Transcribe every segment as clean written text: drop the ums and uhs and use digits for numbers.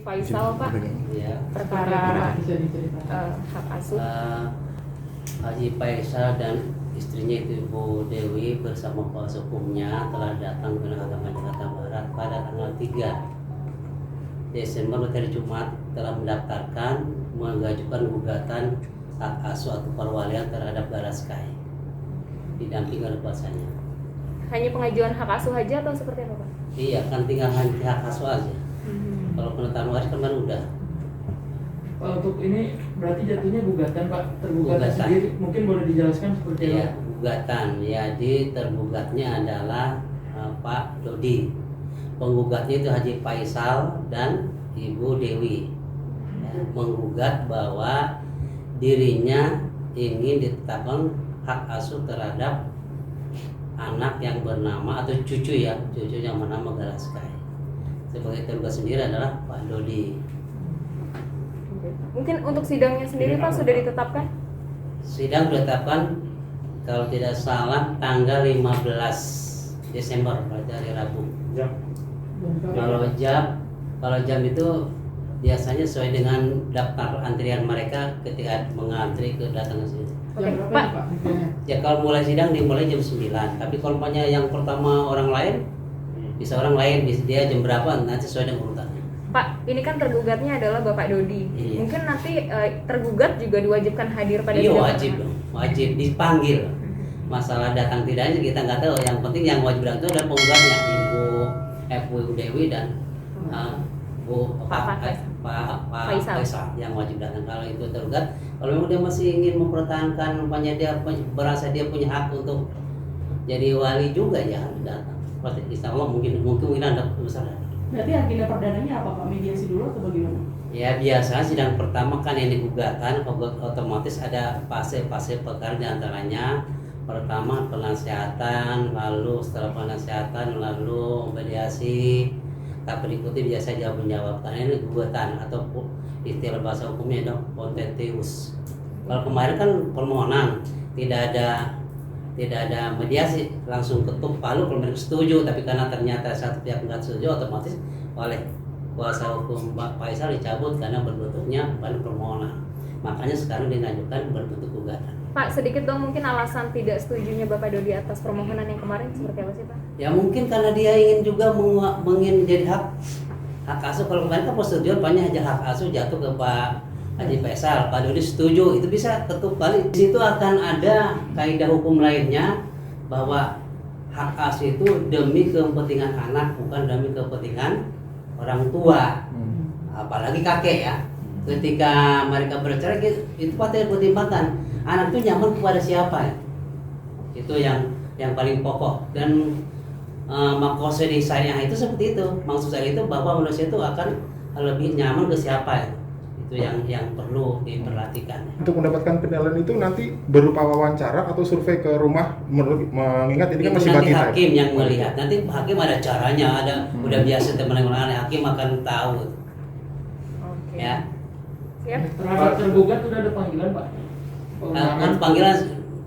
Faisal, Pak, Ya. perkara hak asuh. Haji Faisal dan istrinya itu Ibu Dewi bersama kuasa hukumnya telah datang ke Mahkamah Jakarta Barat pada tanggal 3 Desember hari Jumat telah mendaftarkan mengajukan gugatan hak asuh atau perwalian terhadap Galaskay didampingi oleh kuasanya. Hanya pengajuan hak asuh aja atau seperti apa, Pak? Iya, kan tinggal hak asuh aja. Kalau penetapan waris kan udah. Pak, untuk ini berarti jatuhnya gugatan, Pak, tergugat sendiri, mungkin boleh dijelaskan seperti apa? Iya, gugatan. Jadi tergugatnya adalah Pak Dodi. Penggugatnya itu Haji Faisal dan Ibu Dewi. Ya, menggugat bahwa dirinya ingin ditetapkan hak asuh terhadap anak yang bernama atau cucu yang bernama Galaskay. Sebagai tergugat sendiri adalah Pak Dodi. Mungkin untuk sidangnya sendiri, Pak, sudah ditetapkan? Sidang ditetapkan kalau tidak salah tanggal 15 Desember, berarti hari Rabu. Kalau jam itu biasanya sesuai dengan daftar antrian mereka ketika mengantri ke datang ke sini. Oke, Pak. Ya kalau mulai sidang dimulai jam 9. Tapi kalau umpamanya yang pertama orang lain, bisa orang lain, bisa dia jam berapa nanti sesuai dengan urutannya. Pak, ini kan tergugatnya adalah Bapak Dodi. Iya. Mungkin nanti tergugat juga diwajibkan hadir pada Iya, sidang. wajib dong, wajib dipanggil. Masalah datang tidaknya kita nggak tahu. Yang penting yang wajib datang itu adalah penggugatnya, Ibu Dewi dan Pak Faisal yang wajib datang. Kalau itu tergugat, kalau memang dia masih ingin mempertahankan, umpamanya dia berasa dia punya hak untuk jadi wali juga, ya datang. Pasti insya Allah mungkin ada besar. Berarti agenda perdananya apa, Pak? Mediasi dulu atau bagaimana? Ya biasa sidang pertama kan yang digugatan otomatis ada fase-fase perkara, diantaranya pertama penasihatan, lalu setelah penasihatan lalu mediasi, tak berikuti biasa jawab menjawab. Karena ini gugatan atau istilah bahasa hukumnya dong contentious. Kalau kemarin kan permohonan tidak ada mediasi, langsung ketuk palu kalau mereka setuju, tapi karena ternyata satu pihak nggak setuju, otomatis oleh kuasa hukum Pak Faisal dicabut karena berbentuknya bukan permohonan. Makanya sekarang diajukan berbentuk gugatan. Pak, sedikit dong mungkin alasan tidak setujunya Bapak Dodi atas permohonan yang kemarin seperti apa sih, Pak? Ya mungkin karena dia ingin juga menjadi hak asuh. Kalau kemarin kan prosedur banyak aja hak asuh jatuh ke Pak Haji Faisal, Pak Dodi setuju, itu bisa ketuk balik. Di situ akan ada kaidah hukum lainnya bahwa hak asuh itu demi kepentingan anak, bukan demi kepentingan orang tua, apalagi kakek ya. Ketika mereka bercerai itu pasti dipertimbangkan anak itu nyaman kepada siapa ya? Itu yang paling pokok. Dan maksud syariah itu seperti itu. Maksud saya itu bahwa manusia itu akan lebih nyaman ke siapa ya? Itu yang perlu diperhatikan. Untuk mendapatkan penilaian itu nanti berupa wawancara atau survei ke rumah, mengingat ini kan masih nanti batin. hakim yang melihat. Nanti hakim ada caranya, udah biasa teman-teman hakim akan tahu. Oke. Ya. Siap. Terhadap tergugat sudah ada panggilan, Pak? Kan panggilan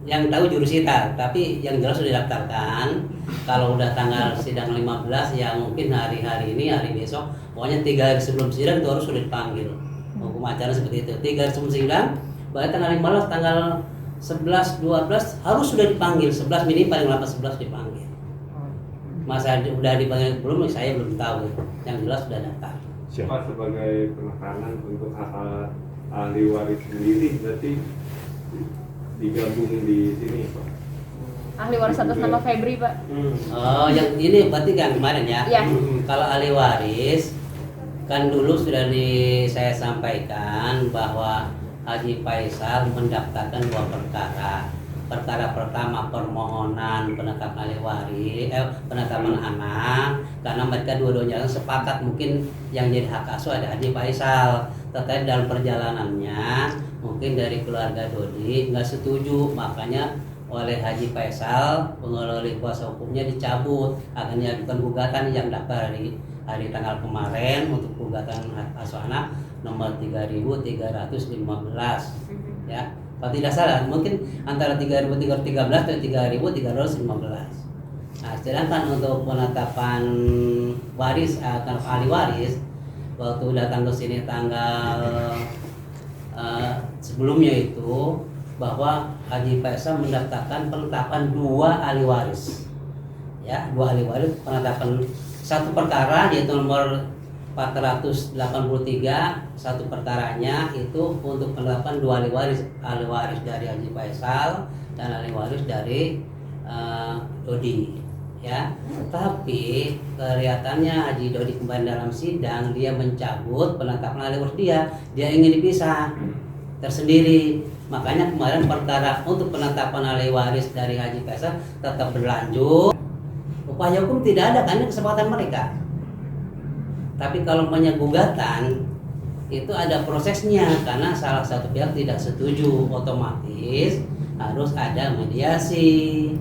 yang tahu jurusita, tapi yang jelas sudah didaftarkan. Kalau udah tanggal sidang 15 ya mungkin hari ini, hari besok, pokoknya 3 hari sebelum sidang itu harus sudah dipanggil. Hukum acara seperti itu. 3 hari sebelum sidang, baru tanggal 15, tanggal 11, 12 harus sudah dipanggil. 11 minimal, paling lambat 11 dipanggil. Masa udah dipanggil belum, saya belum tahu. Yang jelas sudah daftar. Pak, sebagai penekanan untuk hak ahli waris sendiri berarti digabung di sini, Pak. Ahli waris atas nama Febri, Pak. Oh, yang ini berarti kan kemarin ya? Iya. Kalau ahli waris kan dulu sudah saya sampaikan bahwa Haji Faisal mendaftarkan 2 perkara. Perkara pertama permohonan penetapan ahli waris, penetapan anak, karena mereka dua-duanya sepakat mungkin yang jadi hak asuh ada Haji Faisal. Tetapi dalam perjalanannya mungkin dari keluarga Dodi nggak setuju, makanya oleh Haji Faisal pengelola kuasa hukumnya dicabut, akan diajukan gugatan yang daftar hari tanggal kemarin untuk gugatan hak asuh anak nomor 3.315 ya. Kalau tidak salah mungkin antara 3.313 dan 3.315. Nah, sedangkan untuk penetapan waris atau ahli waris waktu datang ke sini tanggal sebelumnya itu bahwa Haji Faisal mendaftarkan penetapan 2 ahli waris. Ya, 2 ahli waris penetapan satu perkara yaitu nomor 483, satu perkaranya itu untuk penetapan 2 ahli waris dari Haji Faisal dan ahli waris dari Dodi. Ya, tapi kelihatannya Haji Dodi kembali dalam sidang, dia mencabut penetapan ahli waris dia ingin dipisah tersendiri. Makanya kemarin perkara untuk penetapan ahli waris dari Haji Faisal tetap berlanjut. Upaya hukum tidak ada karena kesempatan mereka. Tapi kalau banyak gugatan itu ada prosesnya, karena salah satu pihak tidak setuju, otomatis harus ada mediasi,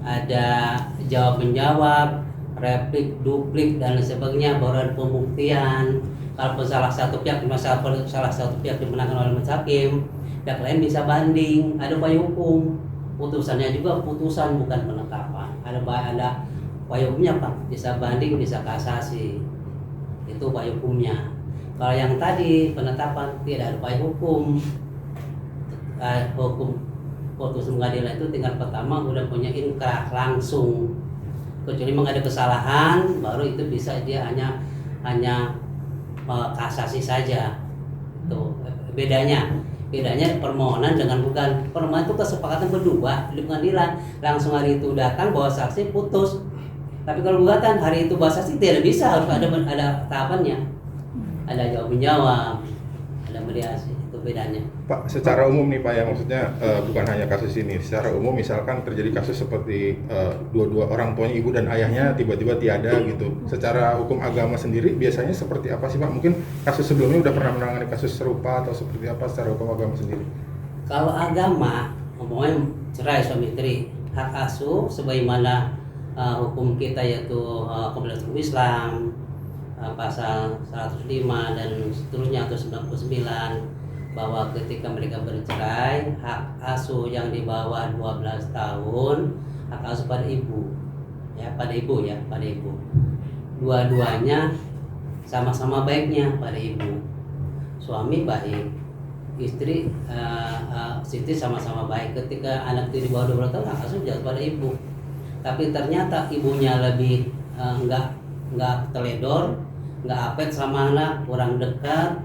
ada jawab menjawab, replik, duplik dan sebagainya, baru ada pembuktian. Kalau salah satu pihak dimenangkan oleh majelis hakim, pihak lain bisa banding, ada upaya hukum. Putusannya juga putusan bukan penetapan. Ada upaya hukumnya Pak, bisa banding, bisa kasasi. Itu upaya hukumnya. Kalau yang tadi penetapan tidak ada upaya hukum. Hukum putus pengadilan itu tingkat pertama udah punya inkrah langsung. Kecuali memang ada kesalahan, baru itu bisa dia hanya kasasi saja. Itu bedanya permohonan dengan bukan. Permohonan itu kesepakatan berdua di pengadilan, langsung hari itu datang bawa saksi, putus. Tapi kalau gugatan hari itu bawa saksi tidak bisa, harus ada tahapannya, ada jawab menjawab, ada mediasi. Itu bedanya Pak. Secara umum nih Pak, ya maksudnya bukan hanya kasus ini, secara umum misalkan terjadi kasus seperti dua orang tuanya, ibu dan ayahnya tiba-tiba tiada gitu, secara hukum agama sendiri biasanya seperti apa sih Pak? Mungkin kasus sebelumnya udah pernah menangani kasus serupa atau seperti apa secara hukum agama sendiri? Kalau agama ngomongnya cerai suami istri, hak asuh sebagaimana hukum kita yaitu Komunitas Hukum Islam pasal 105 dan seterusnya atau 99, bahwa ketika mereka bercerai, hak asuh yang di bawah 12 tahun hak asuh pada ibu. Pada ibu. Dua-duanya sama-sama baiknya pada ibu. Suami baik, istri sama-sama baik. Ketika anak itu di bawah 12 tahun hak asuh jatuh pada ibu. Tapi ternyata ibunya lebih nggak teledor, nggak apet sama anak, kurang dekat,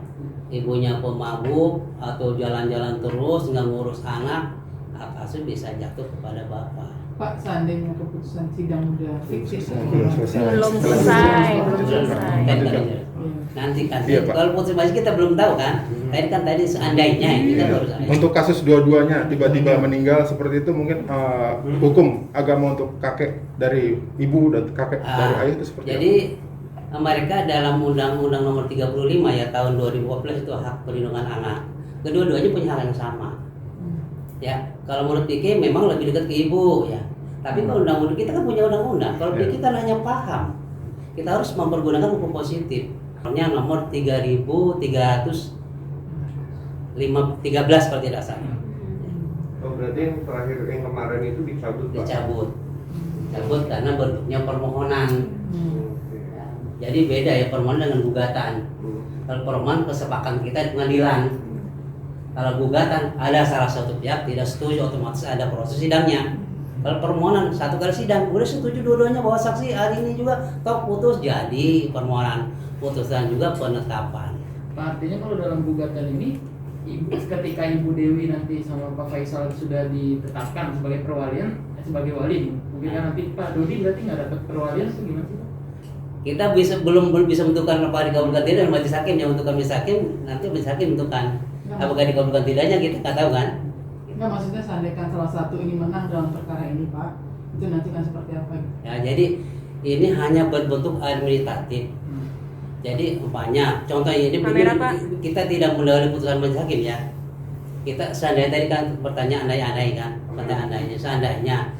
ibunya pemabuk atau jalan-jalan terus nggak ngurus anak, hak asuh bisa jatuh kepada bapak. Pak, seandainya keputusan sidang udah fix Belum selesai. Nanti kan, Iya, Pak. kalau putus masih kita belum tahu kan. Tadi seandainya ini kita baru seandainya. Untuk kasus dua-duanya tiba-tiba meninggal seperti itu, mungkin hukum agama untuk kakek dari ibu dan kakek dari ayah itu seperti jadi mereka dalam Undang-Undang Nomor 35 ya tahun 2012 itu hak perlindungan anak. Kedua-duanya punya hak yang sama. Ya, kalau menurut Diki memang lebih dekat ke ibu ya. Tapi kalau undang-undang kita kan punya undang-undang. Kalau Diki kita hanya paham. Kita harus mempergunakan hukum positif. Nomor 3313 kalau tidak salah. Oh, berarti yang terakhir yang kemarin itu dicabut Pak? Dicabut karena bentuknya permohonan. Ya, jadi beda ya permohonan dengan gugatan. Kalau permohonan kesepakatan kita di pengadilan. Kalau gugatan ada salah satu pihak tidak setuju, otomatis ada proses sidangnya. Kalau permohonan satu kali sidang udah setuju dua-duanya bawa saksi, hari ini juga toh putus, jadi permohonan putusan juga penetapan. Pak, artinya kalau dalam gugatan ini ketika Ibu Dewi nanti sama Pak Faisal sudah ditetapkan sebagai perwalian, sebagai wali, mungkin kan nanti Pak Dodi berarti nggak dapat perwalian atau gimana sih Pak? Kita belum bisa menentukan apa dikabulkan tidak, dan majelis hakim yang menentukan, majelis hakim nanti majelis hakim menentukan apakah dikabulkan tidaknya, kita nggak tahu kan. Enggak, maksudnya seandainya salah satu ini menang dalam perkara ini Pak, itu nanti kan seperti apa? Ya, jadi ini hanya berbentuk administratif. Jadi umpamanya contoh ini kita tidak mendahului putusan majelis hakim ya. Kita seandainya tadi kan pertanyaan andai-andai kan, pertanyaan seandainya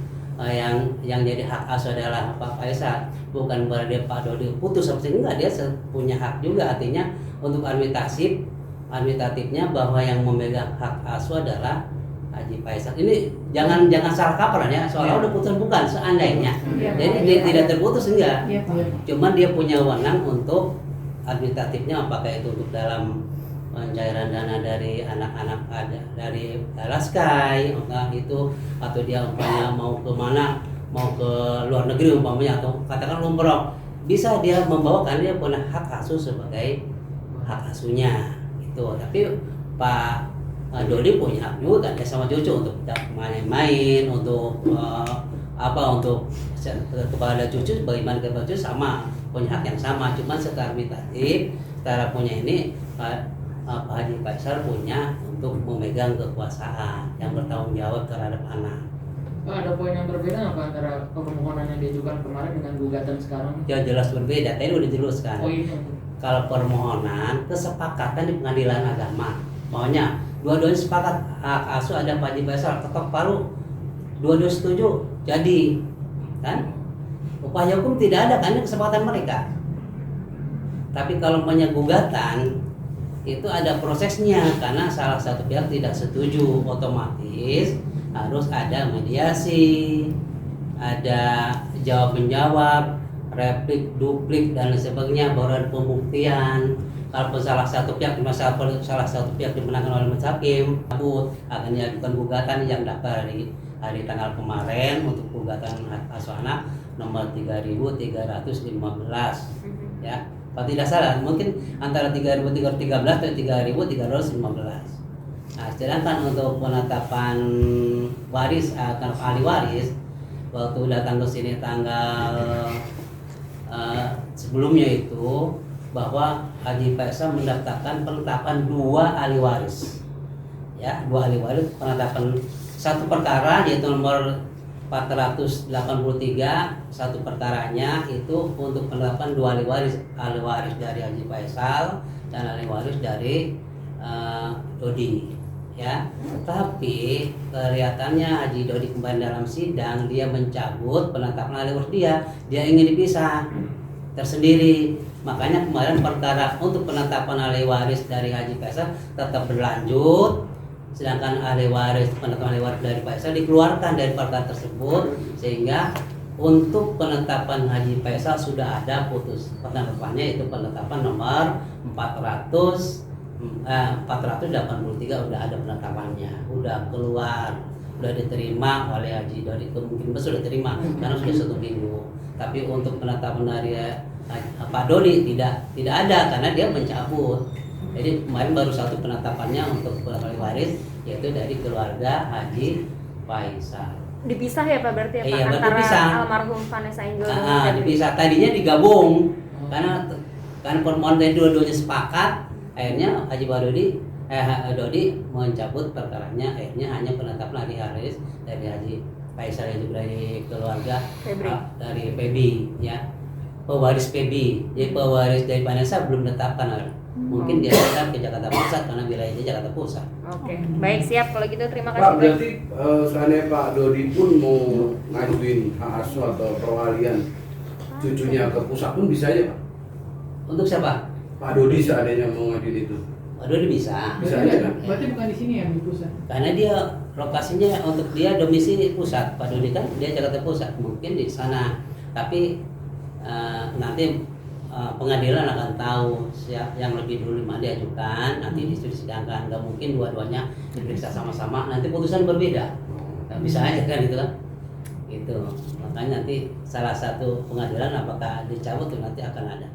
yang jadi hak asuh adalah Pak Faisal, bukan berarti Pak Dodi putus seperti enggak, dia punya hak juga. Artinya untuk administratifnya bahwa yang memegang hak asuh adalah Haji Faisal. Ini jangan salah kaprah ya, soalnya udah putus bukan seandainya. Jadi dia tidak terputus enggak. Cuman dia punya wewenang untuk administratifnya, apakah itu untuk dalam pencairan dana dari anak-anak dari Laskai itu, atau dia umpamanya mau ke mana, mau ke luar negeri umpamanya, atau katakan umroh, bisa dia membawa karena dia punya hak asuh sebagai hak asuhnya itu. Tapi Pak Dodi punya hak juga kan, sama cucu untuk main-main, untuk untuk kepada cucu, bagaimana kepada cucu sama punya hak yang sama, cuman secara administratif, secara punya ini Pak Haji Faisal punya untuk memegang kekuasaan yang bertanggung jawab terhadap anak. Pak, ada poin yang berbeda nggak Pak antara permohonan yang diajukan kemarin dengan gugatan sekarang? Ya jelas berbeda, tadi udah jelaskan. Oh ini. Kalau permohonan kesepakatan di pengadilan agama, maunya dua-duanya sepakat hak asuh ada Pak Haji Faisal, ketok palu, dua-duanya setuju, jadi kan upaya hukum tidak ada kan, kesepakatan mereka. Tapi kalau punya gugatan itu ada prosesnya, karena salah satu pihak tidak setuju, otomatis harus ada mediasi, ada jawab menjawab, replik, duplik dan sebagainya, baru ada pembuktian. Kalau salah satu pihak dimenangkan oleh majelis hakim, akan diajukan gugatan yang daftar hari tanggal kemarin untuk gugatan hak asuh anak nomor 3.315 ya. Kalau tidak salah, mungkin antara 3.313 atau 3.315. Nah, sedangkan untuk penetapan waris atau ahli waris, waktu datang ke sini tanggal sebelumnya itu, bahwa Haji Faisal mendaftarkan penetapan 2 ahli waris. Ya, 2 ahli waris, penetapan satu perkara yaitu nomor 483, satu perkaranya itu untuk penetapan 2 ahli waris dari Haji Faisal dan ahli waris dari Dodi ya. Tapi kelihatannya Haji Dodi kembali dalam sidang, dia mencabut penetapan ahli waris, dia ingin dipisah tersendiri. Makanya kemarin perkara untuk penetapan ahli waris dari Haji Faisal tetap berlanjut, sedangkan penetapan ahli waris dari Faisal dikeluarkan dari perkara tersebut, sehingga untuk penetapan Haji Faisal sudah ada penetapannya, itu penetapan nomor 483 udah ada penetapannya, udah keluar, udah diterima oleh Haji Dodi, mungkin sudah diterima karena sudah 1 minggu. Tapi untuk penetapan dari Pak Dodi tidak ada karena dia mencabut. Jadi kemarin baru satu penetapannya untuk ahli waris, yaitu dari keluarga Haji Faisal. Dipisah ya Pak berarti ya Pak, Iya, antara dipisah. almarhum Vanessa Angel dan Dipisah. Tadinya digabung karena permohonan dari dua-duanya sepakat, akhirnya Haji Dodi mencabut perkaranya, akhirnya hanya penetapan ahli waris dari Haji Faisal yang juga dari keluarga dari Febi ya, pewaris Febi. Jadi pewaris dari Vanessa belum ditetapkan, mungkin dia datang ke Jakarta Pusat karena wilayahnya Jakarta Pusat. Oke, baik, siap kalau gitu, terima Pak, kasih Pak. berarti seandainya Pak Dodi pun mau ngajuin hak asuh atau perwalian cucunya ke pusat pun bisa aja Pak? Untuk siapa? Pak Dodi seandainya mau ngajuin itu Pak Dodi bisa. Bisa aja kan? Berarti bukan di sini ya, di pusat. Karena dia lokasinya untuk dia domisili pusat. Pak Dodi kan dia Jakarta Pusat, mungkin di sana. Tapi nanti pengadilan akan tahu yang lebih dulu mana diajukan, nanti disidangkan. Nggak mungkin dua-duanya diperiksa sama-sama, nanti putusan berbeda. Nggak bisa aja kan gitu kan. Itu makanya nanti salah satu pengadilan apakah dicabut nanti akan ada.